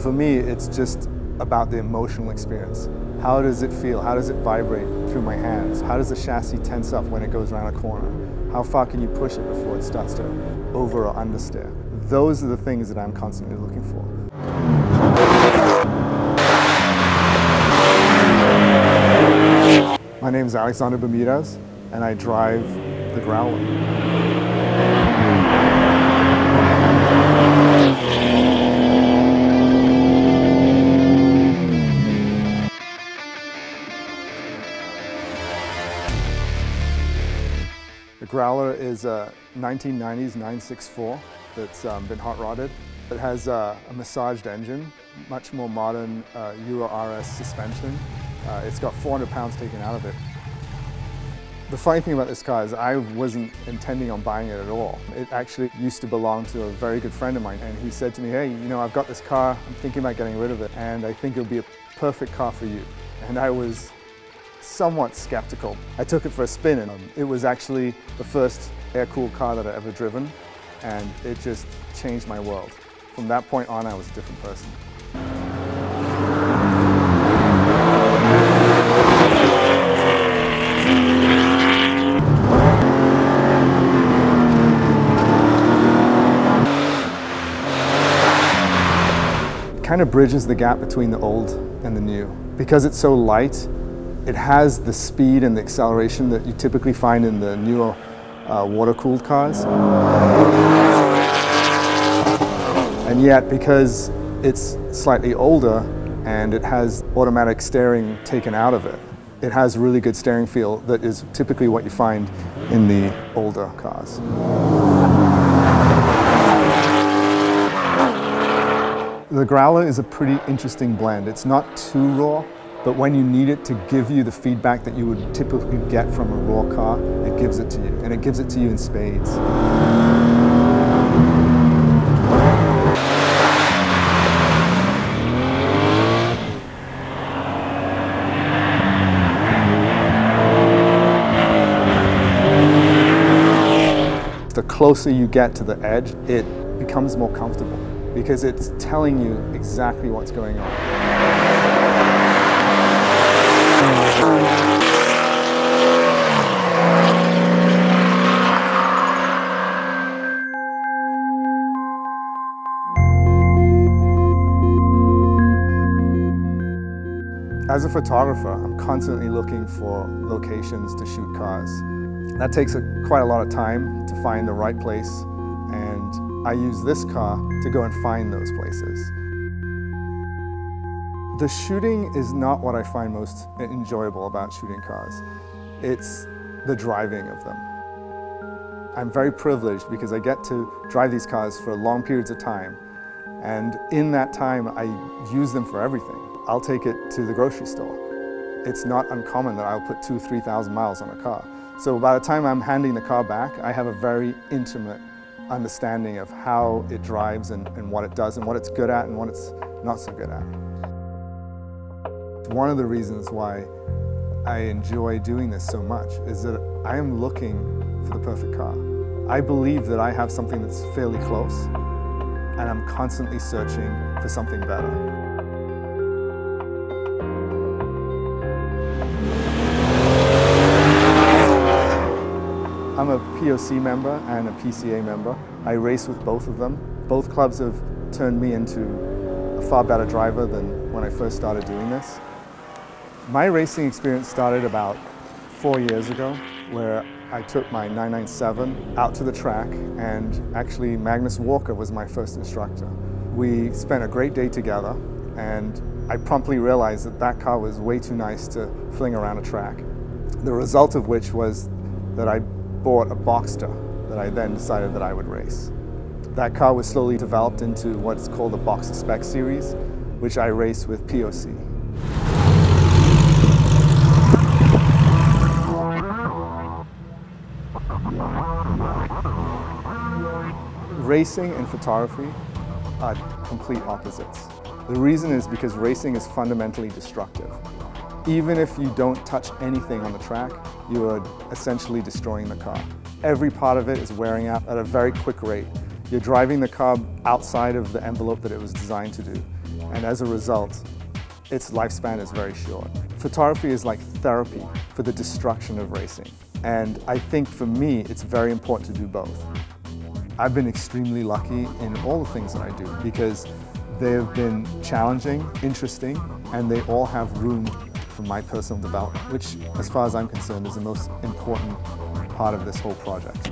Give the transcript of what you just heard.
for me, it's just about the emotional experience. How does it feel? How does it vibrate through my hands? How does the chassis tense up when it goes around a corner? How far can you push it before it starts to over or understeer? Those are the things that I'm constantly looking for. My name is Alexander Bermudez, and I drive the Growler. The Growler is a 1990s 964 that's been hot rodded. It has a massaged engine, much more modern Euro RS suspension. It's got 400 pounds taken out of it. The funny thing about this car is I wasn't intending on buying it at all. It actually used to belong to a very good friend of mine, and he said to me, hey, you know, I've got this car, I'm thinking about getting rid of it, and I think it'll be a perfect car for you. And I was somewhat skeptical. I took it for a spin, and it was actually the first air-cooled car that I'd ever driven, and it just changed my world. From that point on, I was a different person. It kind of bridges the gap between the old and the new. Because it's so light, it has the speed and the acceleration that you typically find in the newer water-cooled cars. And yet, because it's slightly older and it has automatic steering taken out of it, it has really good steering feel that is typically what you find in the older cars. The Growler is a pretty interesting blend. It's not too raw, but when you need it to give you the feedback that you would typically get from a raw car, it gives it to you, and it gives it to you in spades. The closer you get to the edge, it becomes more comfortable because it's telling you exactly what's going on. As a photographer, I'm constantly looking for locations to shoot cars. That takes quite a lot of time to find the right place, and I use this car to go and find those places. The shooting is not what I find most enjoyable about shooting cars. It's the driving of them. I'm very privileged because I get to drive these cars for long periods of time, and in that time I use them for everything. I'll take it to the grocery store. It's not uncommon that I'll put 2,000 to 3,000 miles on a car. So by the time I'm handing the car back, I have a very intimate understanding of how it drives and what it does and what it's good at and what it's not so good at. One of the reasons why I enjoy doing this so much is that I am looking for the perfect car. I believe that I have something that's fairly close, and I'm constantly searching for something better. I'm a POC member and a PCA member. I race with both of them. Both clubs have turned me into a far better driver than when I first started doing this. My racing experience started about 4 years ago, where I took my 997 out to the track, and actually Magnus Walker was my first instructor. We spent a great day together, and I promptly realized that that car was way too nice to fling around a track. The result of which was that I bought a Boxster that I then decided that I would race. That car was slowly developed into what's called the Boxster Spec Series, which I race with POC. Racing and photography are complete opposites. The reason is because racing is fundamentally destructive. Even if you don't touch anything on the track, you are essentially destroying the car. Every part of it is wearing out at a very quick rate. You're driving the car outside of the envelope that it was designed to do. And as a result, its lifespan is very short. Photography is like therapy for the destruction of racing. And I think for me, it's very important to do both. I've been extremely lucky in all the things that I do because they've been challenging, interesting, and they all have room for my personal development, which, as far as I'm concerned, is the most important part of this whole project.